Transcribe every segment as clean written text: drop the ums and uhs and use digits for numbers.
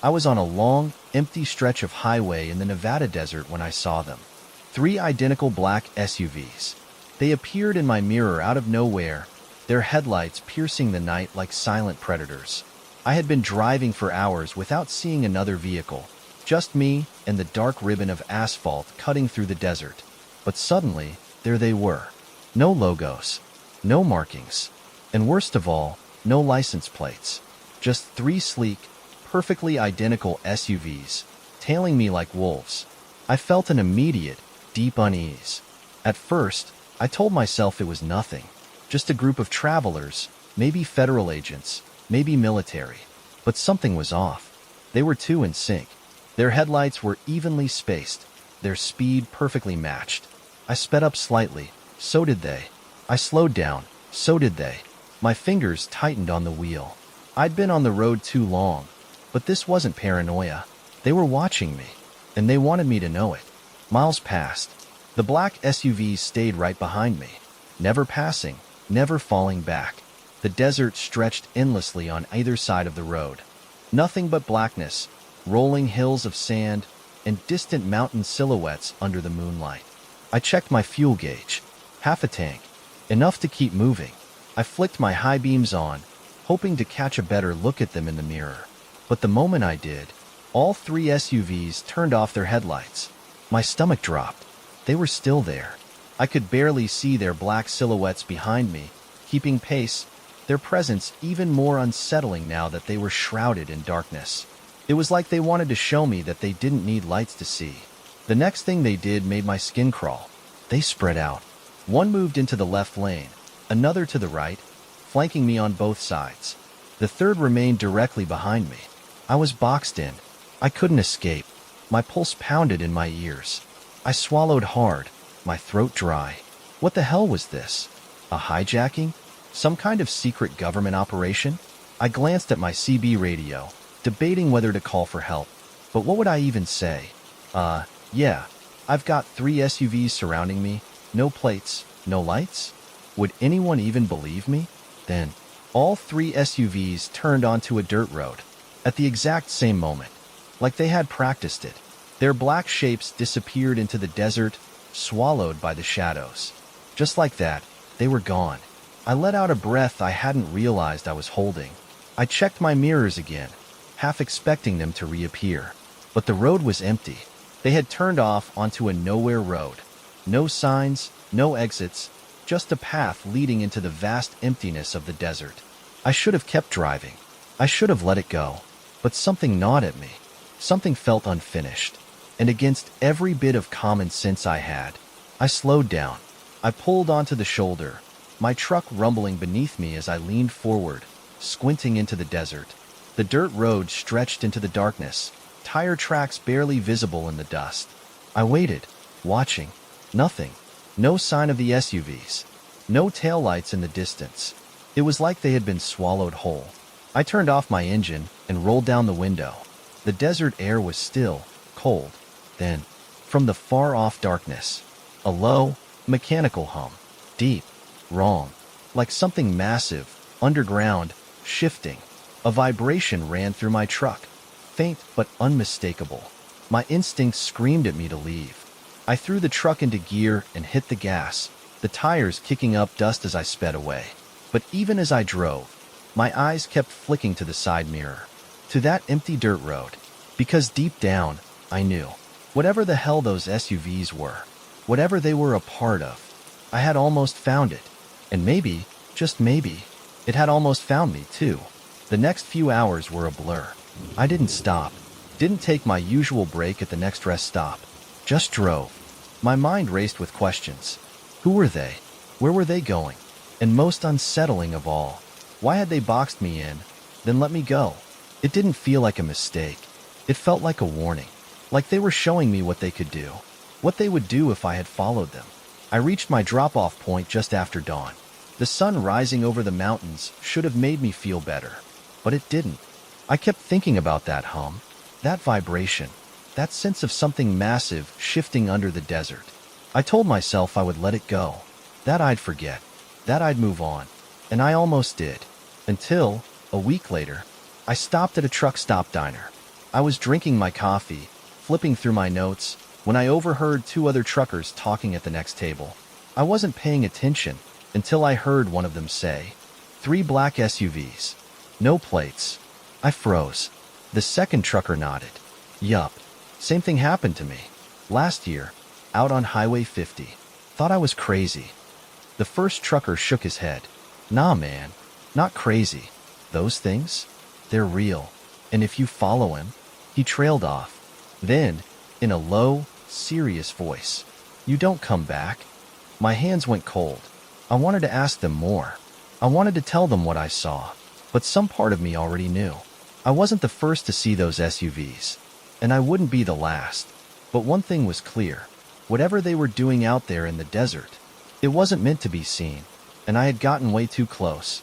I was on a long, empty stretch of highway in the Nevada desert when I saw them. 3 identical black SUVs. They appeared in my mirror out of nowhere, their headlights piercing the night like silent predators. I had been driving for hours without seeing another vehicle, just me and the dark ribbon of asphalt cutting through the desert. But suddenly, there they were. No logos, no markings, and worst of all, no license plates. Just 3 sleek, perfectly identical SUVs, tailing me like wolves. I felt an immediate, deep unease. At first, I told myself it was nothing, just a group of travelers, maybe federal agents, maybe military. But something was off. They were too in sync. Their headlights were evenly spaced, their speed perfectly matched. I sped up slightly, so did they. I slowed down, so did they. My fingers tightened on the wheel. I'd been on the road too long, but this wasn't paranoia. They were watching me, and they wanted me to know it. Miles passed. The black SUVs stayed right behind me, never passing, never falling back. The desert stretched endlessly on either side of the road. Nothing but blackness, rolling hills of sand, and distant mountain silhouettes under the moonlight. I checked my fuel gauge. Half a tank. Enough to keep moving. I flicked my high beams on, hoping to catch a better look at them in the mirror. But the moment I did, all 3 SUVs turned off their headlights. My stomach dropped. They were still there. I could barely see their black silhouettes behind me, keeping pace, their presence even more unsettling now that they were shrouded in darkness. It was like they wanted to show me that they didn't need lights to see. The next thing they did made my skin crawl. They spread out. One moved into the left lane, another to the right, flanking me on both sides. The third remained directly behind me. I was boxed in. I couldn't escape. My pulse pounded in my ears. I swallowed hard, my throat dry. What the hell was this? A hijacking? Some kind of secret government operation? I glanced at my CB radio, debating whether to call for help. But what would I even say? Yeah, I've got 3 SUVs surrounding me, no plates, no lights? Would anyone even believe me? Then, all 3 SUVs turned onto a dirt road, at the exact same moment, like they had practiced it. Their black shapes disappeared into the desert, swallowed by the shadows. Just like that, they were gone. I let out a breath I hadn't realized I was holding. I checked my mirrors again, half expecting them to reappear. But the road was empty. They had turned off onto a nowhere road. No signs, no exits, just a path leading into the vast emptiness of the desert. I should have kept driving. I should have let it go. But something gnawed at me. Something felt unfinished. And against every bit of common sense I had, I slowed down. I pulled onto the shoulder, my truck rumbling beneath me as I leaned forward, squinting into the desert. The dirt road stretched into the darkness, tire tracks barely visible in the dust. I waited, watching. Nothing. No sign of the SUVs. No taillights in the distance. It was like they had been swallowed whole. I turned off my engine and rolled down the window. The desert air was still, cold. Then, from the far-off darkness, a low, mechanical hum. Deep, wrong, like something massive, underground, shifting. A vibration ran through my truck, faint but unmistakable. My instincts screamed at me to leave. I threw the truck into gear and hit the gas, the tires kicking up dust as I sped away. But even as I drove, my eyes kept flicking to the side mirror, to that empty dirt road, because deep down, I knew. Whatever the hell those SUVs were, whatever they were a part of, I had almost found it. And maybe, just maybe, it had almost found me too. The next few hours were a blur. I didn't stop, didn't take my usual break at the next rest stop, just drove. My mind raced with questions. Who were they? Where were they going? And most unsettling of all, why had they boxed me in, then let me go? It didn't feel like a mistake. It felt like a warning. Like they were showing me what they could do, what they would do if I had followed them. I reached my drop-off point just after dawn. The sun rising over the mountains should have made me feel better, but it didn't. I kept thinking about that hum, that vibration, that sense of something massive shifting under the desert. I told myself I would let it go, that I'd forget, that I'd move on, and I almost did. Until, a week later, I stopped at a truck stop diner. I was drinking my coffee, flipping through my notes, when I overheard two other truckers talking at the next table. I wasn't paying attention until I heard one of them say, "3 black SUVs. No plates." I froze. The second trucker nodded. "Yup. Same thing happened to me. Last year, out on Highway 50. Thought I was crazy." The first trucker shook his head. "Nah, man. Not crazy. Those things? They're real. And if you follow him..." He trailed off. Then, in a low, serious voice, "You don't come back." My hands went cold. I wanted to ask them more. I wanted to tell them what I saw. But some part of me already knew. I wasn't the first to see those SUVs. And I wouldn't be the last. But one thing was clear. Whatever they were doing out there in the desert, it wasn't meant to be seen. And I had gotten way too close.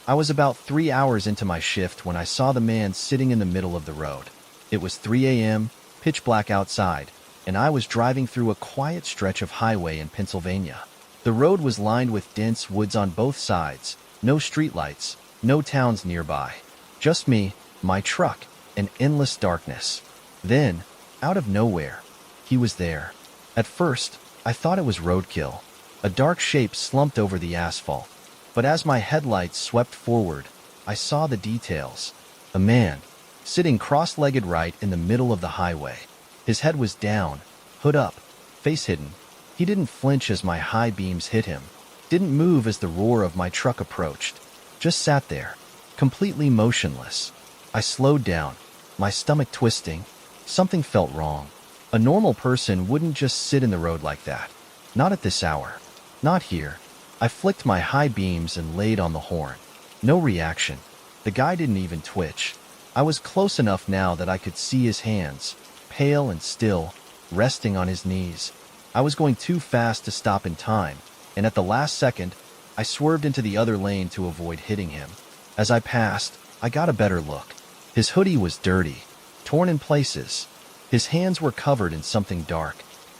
I was about 3 hours into my shift when I saw the man sitting in the middle of the road. It was 3 a.m., pitch black outside, and I was driving through a quiet stretch of highway in Pennsylvania. The road was lined with dense woods on both sides, no streetlights, no towns nearby. Just me, my truck, and endless darkness. Then, out of nowhere, he was there. At first, I thought it was roadkill. A dark shape slumped over the asphalt. But as my headlights swept forward, I saw the details. A man, sitting cross-legged right in the middle of the highway. His head was down, hood up, face hidden. He didn't flinch as my high beams hit him. Didn't move as the roar of my truck approached. Just sat there, completely motionless. I slowed down, my stomach twisting. Something felt wrong. A normal person wouldn't just sit in the road like that. Not at this hour. Not here. I flicked my high beams and laid on the horn. No reaction. The guy didn't even twitch. I was close enough now that I could see his hands, pale and still, resting on his knees. I was going too fast to stop in time, and at the last second, I swerved into the other lane to avoid hitting him. As I passed, I got a better look. His hoodie was dirty, torn in places. His hands were covered in something dark.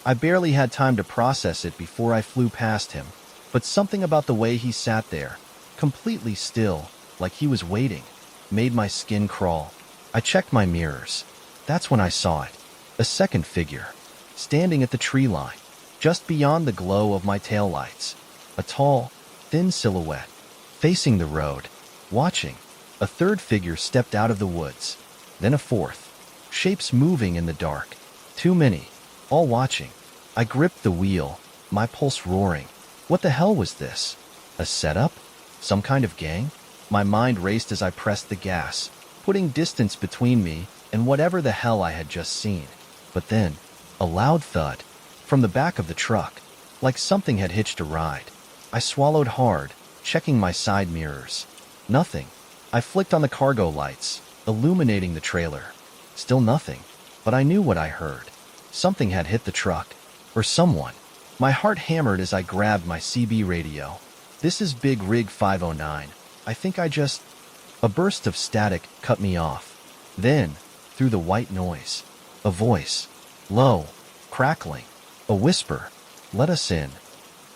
I barely had time to process it before I flew past him. But something about the way he sat there, completely still, like he was waiting, made my skin crawl. I checked my mirrors. That's when I saw it. A second figure, standing at the tree line, just beyond the glow of my taillights. A tall, thin silhouette, facing the road, watching. A third figure stepped out of the woods. Then a fourth. Shapes moving in the dark. Too many, all watching. I gripped the wheel, my pulse roaring. What the hell was this? A setup? Some kind of gang? My mind raced as I pressed the gas, putting distance between me and whatever the hell I had just seen. But then, a loud thud from the back of the truck, like something had hitched a ride. I swallowed hard, checking my side mirrors. Nothing. I flicked on the cargo lights, illuminating the trailer. Still nothing. But I knew what I heard. Something had hit the truck. Or someone. My heart hammered as I grabbed my CB radio. "This is Big Rig 509. I think I just..." A burst of static cut me off. Then, through the white noise, a voice. Low, crackling. A whisper. "Let us in."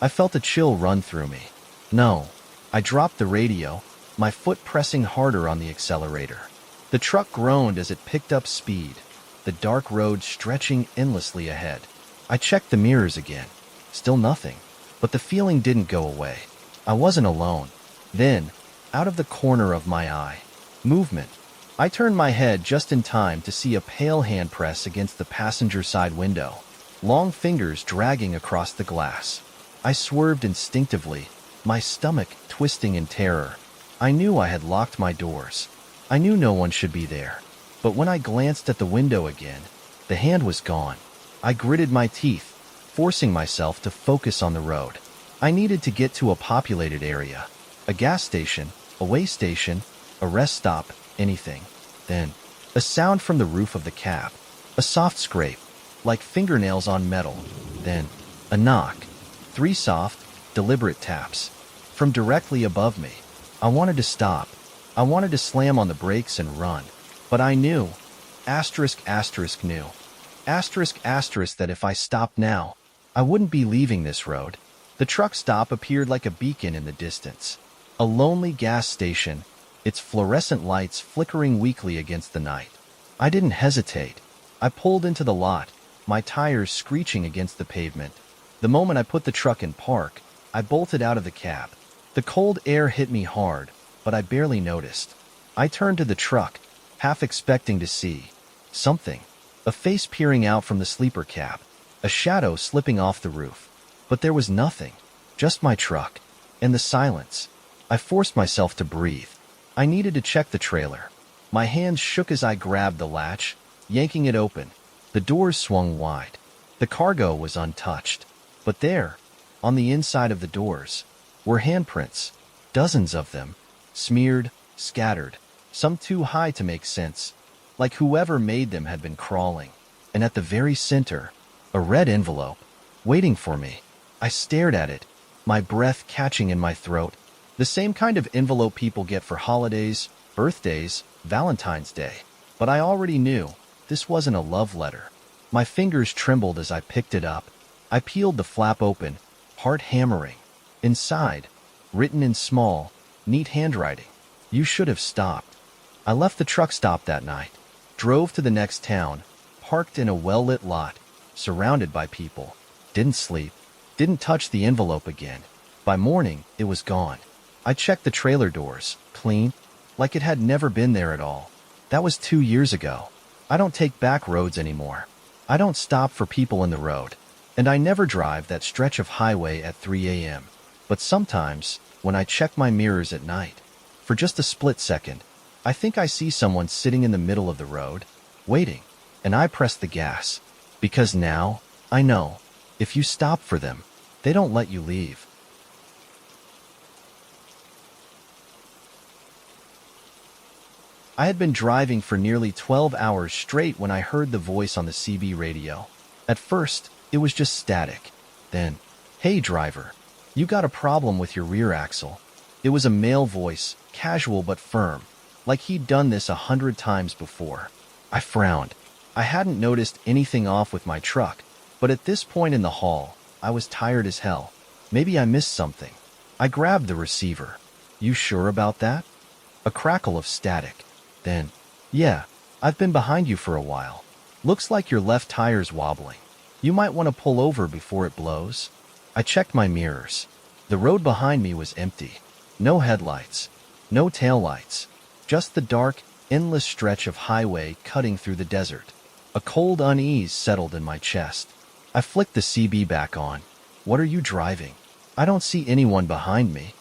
I felt a chill run through me. No. I dropped the radio, my foot pressing harder on the accelerator. The truck groaned as it picked up speed, the dark road stretching endlessly ahead. I checked the mirrors again. Still nothing. But the feeling didn't go away. I wasn't alone. Then, out of the corner of my eye, movement. I turned my head just in time to see a pale hand press against the passenger side window, long fingers dragging across the glass. I swerved instinctively, my stomach twisting in terror. I knew I had locked my doors. I knew no one should be there. But when I glanced at the window again, the hand was gone. I gritted my teeth, forcing myself to focus on the road. I needed to get to a populated area. A gas station, a way station, a rest stop, anything. Then, a sound from the roof of the cab. A soft scrape, like fingernails on metal. Then, a knock. 3 soft, deliberate taps. From directly above me. I wanted to stop. I wanted to slam on the brakes and run. But I knew. Knew. That if I stopped now, I wouldn't be leaving this road. The truck stop appeared like a beacon in the distance. A lonely gas station, its fluorescent lights flickering weakly against the night. I didn't hesitate. I pulled into the lot, my tires screeching against the pavement. The moment I put the truck in park, I bolted out of the cab. The cold air hit me hard, but I barely noticed. I turned to the truck, half expecting to see something. A face peering out from the sleeper cab, a shadow slipping off the roof. But there was nothing, just my truck, and the silence. I forced myself to breathe. I needed to check the trailer. My hands shook as I grabbed the latch, yanking it open. The doors swung wide. The cargo was untouched. But there, on the inside of the doors, were handprints, dozens of them, smeared, scattered, some too high to make sense, like whoever made them had been crawling. And at the very center, a red envelope, waiting for me. I stared at it, my breath catching in my throat. The same kind of envelope people get for holidays, birthdays, Valentine's Day. But I already knew this wasn't a love letter. My fingers trembled as I picked it up. I peeled the flap open, heart hammering. Inside, written in small, neat handwriting, "You should have stopped." I left the truck stop that night, drove to the next town, parked in a well-lit lot, surrounded by people. Didn't sleep, didn't touch the envelope again. By morning, it was gone. I checked the trailer doors, clean, like it had never been there at all. That was 2 years ago. I don't take back roads anymore. I don't stop for people in the road. And I never drive that stretch of highway at 3 a.m. But sometimes, when I check my mirrors at night, for just a split second, I think I see someone sitting in the middle of the road, waiting, and I press the gas. Because now, I know, if you stop for them, they don't let you leave. I had been driving for nearly 12 hours straight when I heard the voice on the CB radio. At first, it was just static. Then, "Hey driver, you got a problem with your rear axle." It was a male voice, casual but firm, like he'd done this 100 times before. I frowned. I hadn't noticed anything off with my truck, but at this point in the haul, I was tired as hell. Maybe I missed something. I grabbed the receiver. "You sure about that?" A crackle of static. Then, "Yeah, I've been behind you for a while. Looks like your left tire's wobbling. You might want to pull over before it blows." I checked my mirrors. The road behind me was empty. No headlights, no taillights, just the dark, endless stretch of highway cutting through the desert. A cold unease settled in my chest. I flicked the CB back on. "What are you driving? I don't see anyone behind me."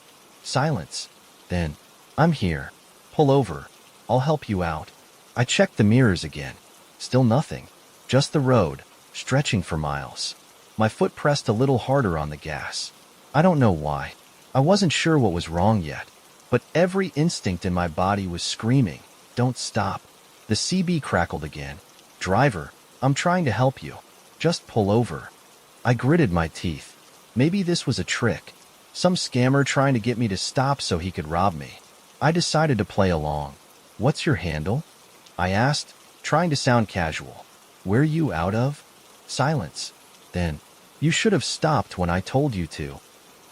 Silence. Then, "I'm here. Pull over. I'll help you out." I checked the mirrors again. Still nothing. Just the road, stretching for miles. My foot pressed a little harder on the gas. I don't know why. I wasn't sure what was wrong yet. But every instinct in my body was screaming, "Don't stop." The CB crackled again. "Driver, I'm trying to help you. Just pull over." I gritted my teeth. Maybe this was a trick. Some scammer trying to get me to stop so he could rob me. I decided to play along. "What's your handle?" I asked, trying to sound casual. "Where you out of?" Silence. Then, "You should have stopped when I told you to."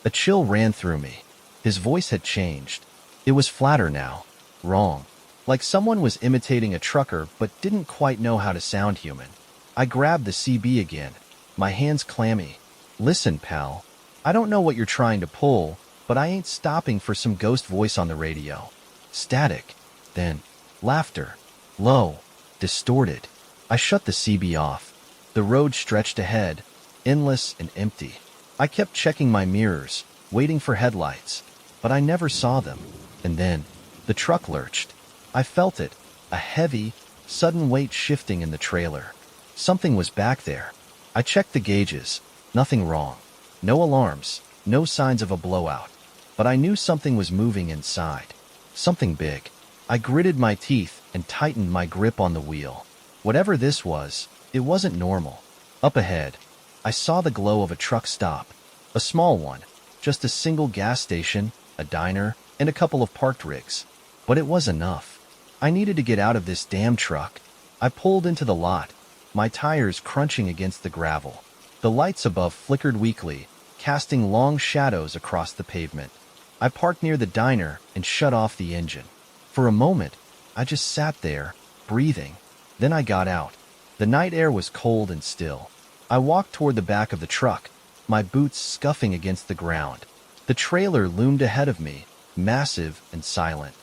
A chill ran through me. His voice had changed. It was flatter now. Wrong. Like someone was imitating a trucker but didn't quite know how to sound human. I grabbed the CB again, my hands clammy. "Listen, pal. I don't know what you're trying to pull, but I ain't stopping for some ghost voice on the radio." Static. Then, laughter. Low. Distorted. I shut the CB off. The road stretched ahead, endless and empty. I kept checking my mirrors, waiting for headlights, but I never saw them. And then, the truck lurched. I felt it, a heavy, sudden weight shifting in the trailer. Something was back there. I checked the gauges. Nothing wrong. No alarms, no signs of a blowout. But I knew something was moving inside. Something big. I gritted my teeth and tightened my grip on the wheel. Whatever this was, it wasn't normal. Up ahead, I saw the glow of a truck stop. A small one, just a single gas station, a diner, and a couple of parked rigs. But it was enough. I needed to get out of this damn truck. I pulled into the lot, my tires crunching against the gravel. The lights above flickered weakly, casting long shadows across the pavement. I parked near the diner and shut off the engine. For a moment, I just sat there, breathing. Then I got out. The night air was cold and still. I walked toward the back of the truck, my boots scuffing against the ground. The trailer loomed ahead of me, massive and silent.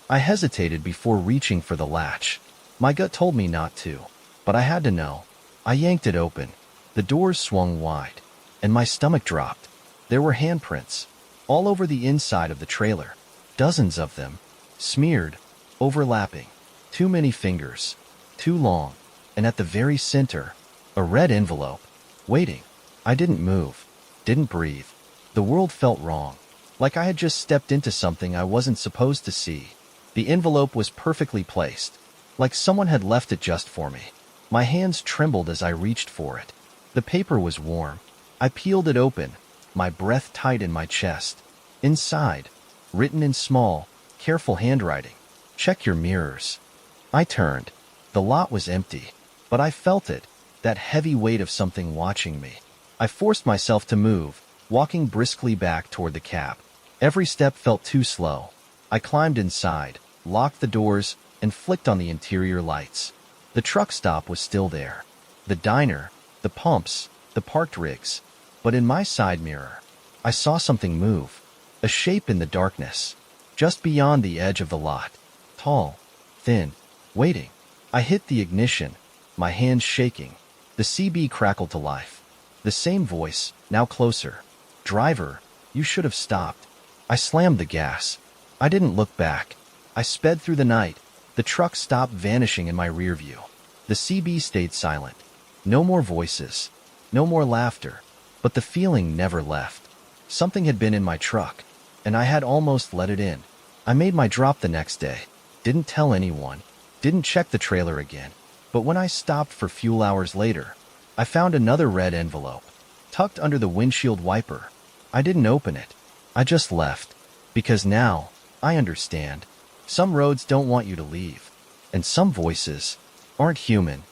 I hesitated before reaching for the latch. My gut told me not to, but I had to know. I yanked it open. The doors swung wide, and my stomach dropped. There were handprints all over the inside of the trailer, dozens of them, smeared, overlapping. Too many fingers, too long, and at the very center, a red envelope, waiting. I didn't move, didn't breathe. The world felt wrong, like I had just stepped into something I wasn't supposed to see. The envelope was perfectly placed, like someone had left it just for me. My hands trembled as I reached for it. The paper was warm. I peeled it open, my breath tight in my chest. Inside, written in small, careful handwriting, "Check your mirrors." I turned. The lot was empty, but I felt it, that heavy weight of something watching me. I forced myself to move, walking briskly back toward the cab. Every step felt too slow. I climbed inside, locked the doors, and flicked on the interior lights. The truck stop was still there. The diner, the pumps, the parked rigs. But in my side mirror, I saw something move. A shape in the darkness, just beyond the edge of the lot. Tall, thin, waiting. I hit the ignition, my hands shaking. The CB crackled to life. The same voice, now closer. "Driver, you should have stopped." I slammed the gas. I didn't look back. I sped through the night. The truck stopped, vanishing in my rear view. The CB stayed silent. No more voices. No more laughter. But the feeling never left. Something had been in my truck, and I had almost let it in. I made my drop the next day. Didn't tell anyone. Didn't check the trailer again. But when I stopped for fuel hours later, I found another red envelope, tucked under the windshield wiper. I didn't open it. I just left. Because now, I understand. Some roads don't want you to leave. And some voices aren't human.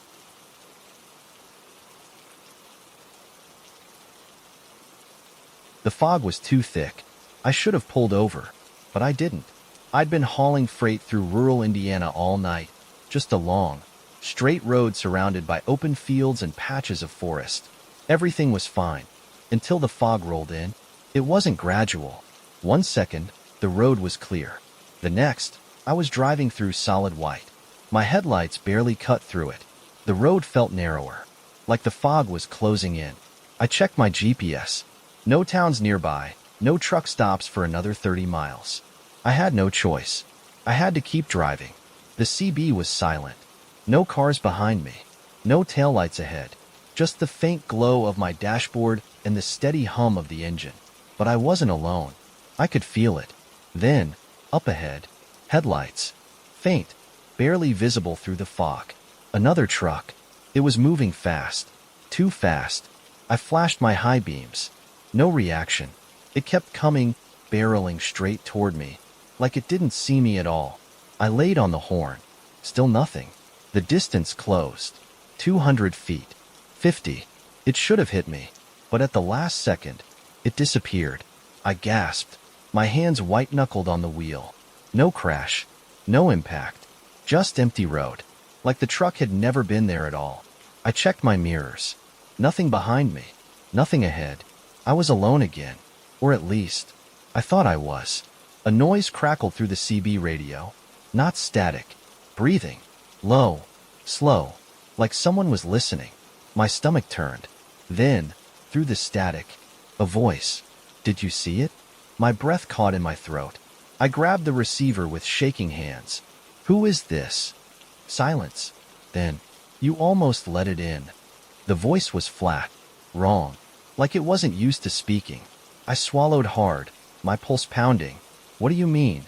The fog was too thick. I should have pulled over, but I didn't. I'd been hauling freight through rural Indiana all night, just a long, straight road surrounded by open fields and patches of forest. Everything was fine, until the fog rolled in. It wasn't gradual. 1 second, the road was clear. The next, I was driving through solid white. My headlights barely cut through it. The road felt narrower, like the fog was closing in. I checked my GPS. No towns nearby, no truck stops for another 30 miles. I had no choice. I had to keep driving. The CB was silent. No cars behind me. No taillights ahead. Just the faint glow of my dashboard and the steady hum of the engine. But I wasn't alone. I could feel it. Then, up ahead, headlights. Faint, barely visible through the fog. Another truck. It was moving fast. Too fast. I flashed my high beams. No reaction. It kept coming, barreling straight toward me, like it didn't see me at all. I laid on the horn. Still nothing. The distance closed. 200 feet. 50. It should have hit me. But at the last second, it disappeared. I gasped. My hands white-knuckled on the wheel. No crash. No impact. Just empty road. Like the truck had never been there at all. I checked my mirrors. Nothing behind me. Nothing ahead. I was alone again. Or at least, I thought I was. A noise crackled through the CB radio. Not static. Breathing. Low. Slow. Like someone was listening. My stomach turned. Then, through the static, a voice. "Did you see it?" My breath caught in my throat. I grabbed the receiver with shaking hands. "Who is this?" Silence. Then, "You almost let it in." The voice was flat. Wrong. Like it wasn't used to speaking. I swallowed hard, my pulse pounding. "What do you mean?"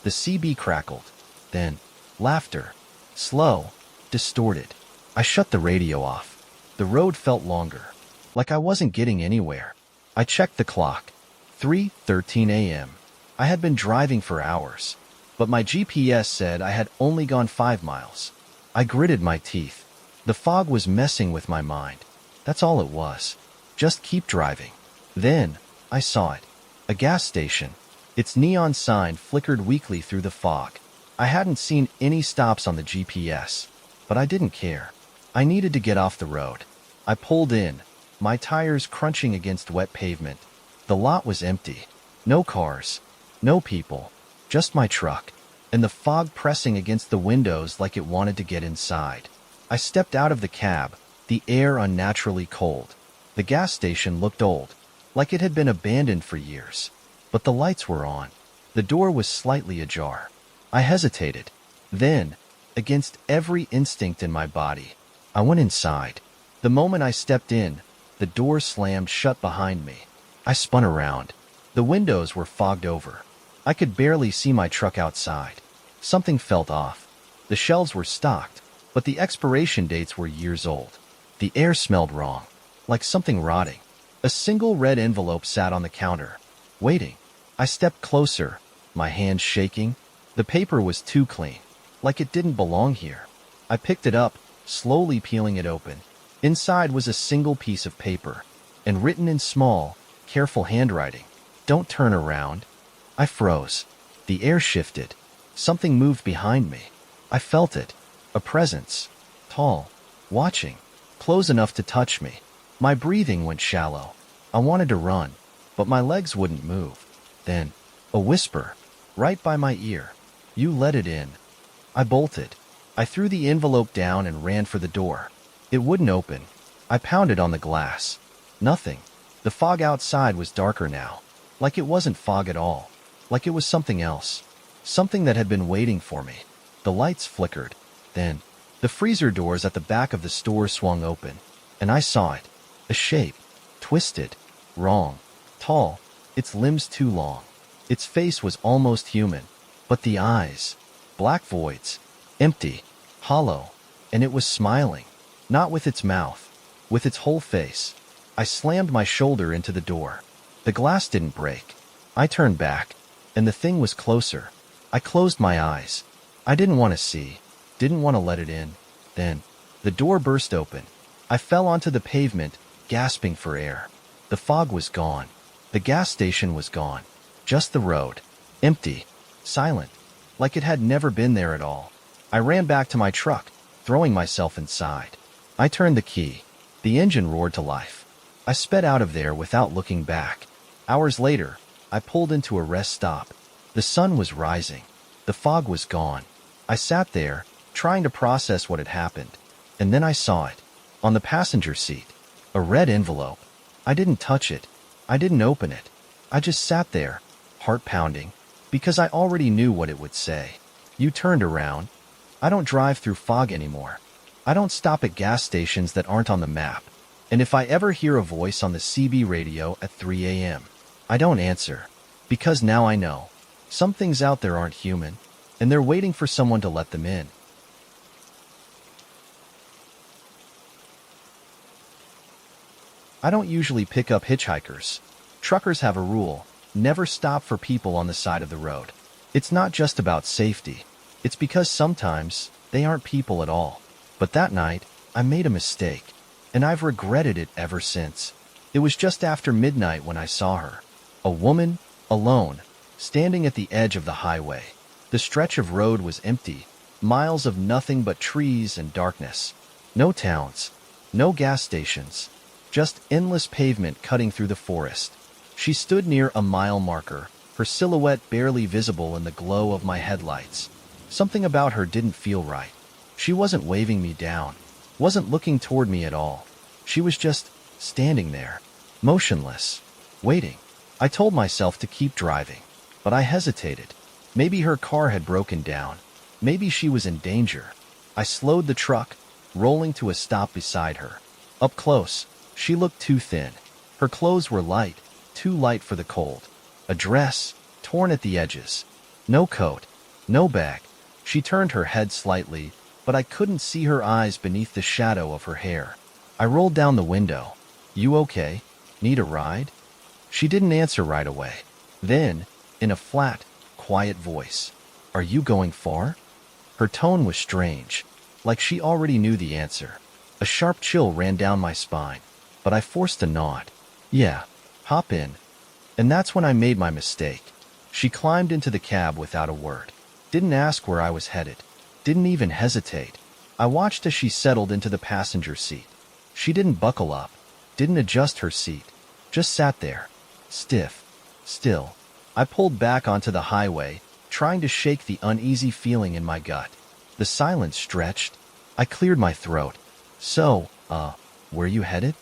The CB crackled. Then, laughter. Slow. Distorted. I shut the radio off. The road felt longer. Like I wasn't getting anywhere. I checked the clock. 3:13 a.m. I had been driving for hours. But my GPS said I had only gone 5 miles. I gritted my teeth. The fog was messing with my mind. That's all it was. Just keep driving. Then, I saw it. A gas station. Its neon sign flickered weakly through the fog. I hadn't seen any stops on the GPS, but I didn't care. I needed to get off the road. I pulled in, my tires crunching against wet pavement. The lot was empty. No cars, no people, just my truck, and the fog pressing against the windows like it wanted to get inside. I stepped out of the cab, the air unnaturally cold. The gas station looked old, like it had been abandoned for years. But the lights were on. The door was slightly ajar. I hesitated. Then, against every instinct in my body, I went inside. The moment I stepped in, the door slammed shut behind me. I spun around. The windows were fogged over. I could barely see my truck outside. Something felt off. The shelves were stocked, but the expiration dates were years old. The air smelled wrong, like something rotting. A single red envelope sat on the counter, waiting. I stepped closer, my hands shaking. The paper was too clean, like it didn't belong here. I picked it up, slowly peeling it open. Inside was a single piece of paper, and written in small, careful handwriting, "Don't turn around." I froze. The air shifted. Something moved behind me. I felt it. A presence. Tall. Watching. Close enough to touch me. My breathing went shallow. I wanted to run, but my legs wouldn't move. Then, a whisper, right by my ear. "You let it in." I bolted. I threw the envelope down and ran for the door. It wouldn't open. I pounded on the glass. Nothing. The fog outside was darker now. Like it wasn't fog at all. Like it was something else. Something that had been waiting for me. The lights flickered. Then, the freezer doors at the back of the store swung open, and I saw it. A shape. Twisted. Wrong. Tall. Its limbs too long. Its face was almost human. But the eyes. Black voids. Empty. Hollow. And it was smiling. Not with its mouth. With its whole face. I slammed my shoulder into the door. The glass didn't break. I turned back, and the thing was closer. I closed my eyes. I didn't want to see. Didn't want to let it in. Then, the door burst open. I fell onto the pavement, gasping for air. The fog was gone. The gas station was gone. Just the road. Empty. Silent. Like it had never been there at all. I ran back to my truck, throwing myself inside. I turned the key. The engine roared to life. I sped out of there without looking back. Hours later, I pulled into a rest stop. The sun was rising. The fog was gone. I sat there, trying to process what had happened. And then I saw it. On the passenger seat. A red envelope. I didn't touch it. I didn't open it. I just sat there, heart pounding, because I already knew what it would say. "You turned around." I don't drive through fog anymore. I don't stop at gas stations that aren't on the map. And if I ever hear a voice on the CB radio at 3 a.m., I don't answer. Because now I know. Some things out there aren't human, and they're waiting for someone to let them in. I don't usually pick up hitchhikers. Truckers have a rule: never stop for people on the side of the road. It's not just about safety. It's because sometimes they aren't people at all. But that night, I made a mistake, and I've regretted it ever since. It was just after midnight when I saw her. A woman, alone, standing at the edge of the highway. The stretch of road was empty, miles of nothing but trees and darkness. No towns, no gas stations, just endless pavement cutting through the forest. She stood near a mile marker, her silhouette barely visible in the glow of my headlights. Something about her didn't feel right. She wasn't waving me down, wasn't looking toward me at all. She was just standing there, motionless, waiting. I told myself to keep driving, but I hesitated. Maybe her car had broken down. Maybe she was in danger. I slowed the truck, rolling to a stop beside her. Up close, she looked too thin. Her clothes were light, too light for the cold. A dress, torn at the edges. No coat, no bag. She turned her head slightly, but I couldn't see her eyes beneath the shadow of her hair. I rolled down the window. "You okay? Need a ride?" She didn't answer right away. Then, in a flat, quiet voice, "Are you going far?" Her tone was strange, like she already knew the answer. A sharp chill ran down my spine, but I forced a nod. "Yeah, hop in." And that's when I made my mistake. She climbed into the cab without a word. Didn't ask where I was headed. Didn't even hesitate. I watched as she settled into the passenger seat. She didn't buckle up. Didn't adjust her seat. Just sat there. Stiff. Still. I pulled back onto the highway, trying to shake the uneasy feeling in my gut. The silence stretched. I cleared my throat. So, where you headed?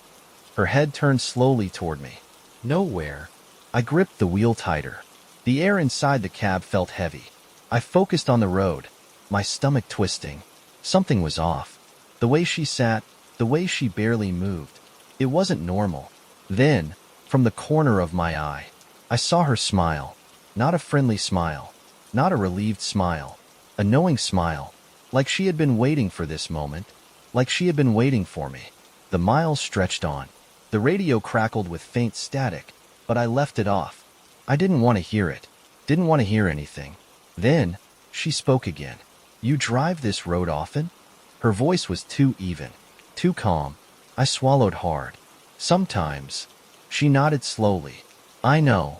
Her head turned slowly toward me. Nowhere. I gripped the wheel tighter. The air inside the cab felt heavy. I focused on the road, my stomach twisting. Something was off. The way she sat, the way she barely moved. It wasn't normal. Then, from the corner of my eye, I saw her smile. Not a friendly smile. Not a relieved smile. A knowing smile. Like she had been waiting for this moment. Like she had been waiting for me. The miles stretched on. The radio crackled with faint static, but I left it off. I didn't want to hear it. Didn't want to hear anything. Then, she spoke again. You drive this road often? Her voice was too even, too calm. I swallowed hard. Sometimes. She nodded slowly. I know.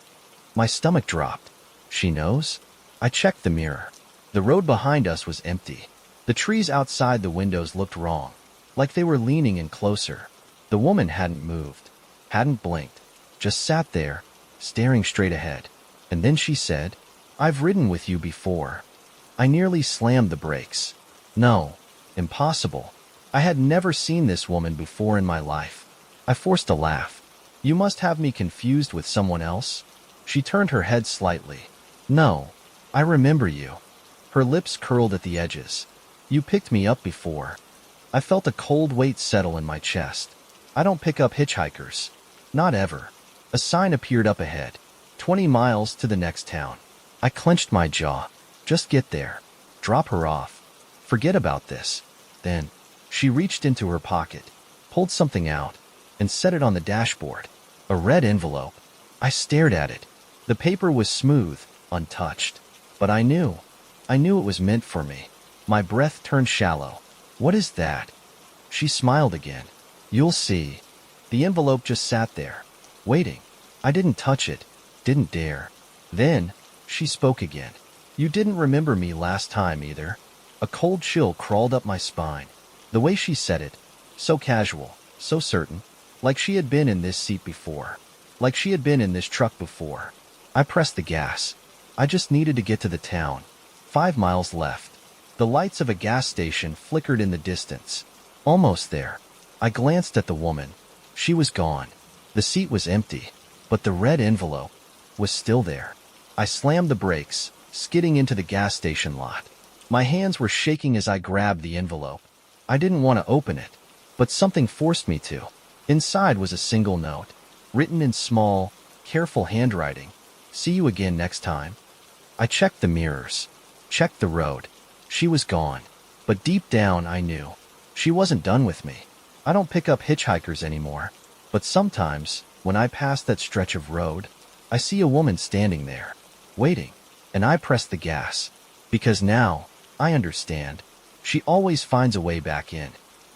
My stomach dropped. She knows? I checked the mirror. The road behind us was empty. The trees outside the windows looked wrong, like they were leaning in closer. The woman hadn't moved, hadn't blinked, just sat there, staring straight ahead. And then she said, I've ridden with you before. I nearly slammed the brakes. No, impossible. I had never seen this woman before in my life. I forced a laugh. You must have me confused with someone else? She turned her head slightly. No, I remember you. Her lips curled at the edges. You picked me up before. I felt a cold weight settle in my chest. I don't pick up hitchhikers. Not ever. A sign appeared up ahead. 20 miles to the next town. I clenched my jaw. Just get there. Drop her off. Forget about this. Then, she reached into her pocket, pulled something out, and set it on the dashboard. A red envelope. I stared at it. The paper was smooth, untouched. But I knew it was meant for me. My breath turned shallow. What is that? She smiled again. You'll see. The envelope just sat there, waiting. I didn't touch it, didn't dare. Then, she spoke again. You didn't remember me last time either. A cold chill crawled up my spine. The way she said it, so casual, so certain, like she had been in this seat before, like she had been in this truck before. I pressed the gas. I just needed to get to the town. 5 miles left. The lights of a gas station flickered in the distance. Almost there. I glanced at the woman. She was gone. The seat was empty, but the red envelope was still there. I slammed the brakes, skidding into the gas station lot. My hands were shaking as I grabbed the envelope. I didn't want to open it, but something forced me to. Inside was a single note, written in small, careful handwriting. See you again next time. I checked the mirrors, checked the road. She was gone, but deep down I knew she wasn't done with me. I don't pick up hitchhikers anymore, but sometimes, when I pass that stretch of road, I see a woman standing there, waiting, and I press the gas, because now, I understand, she always finds a way back in.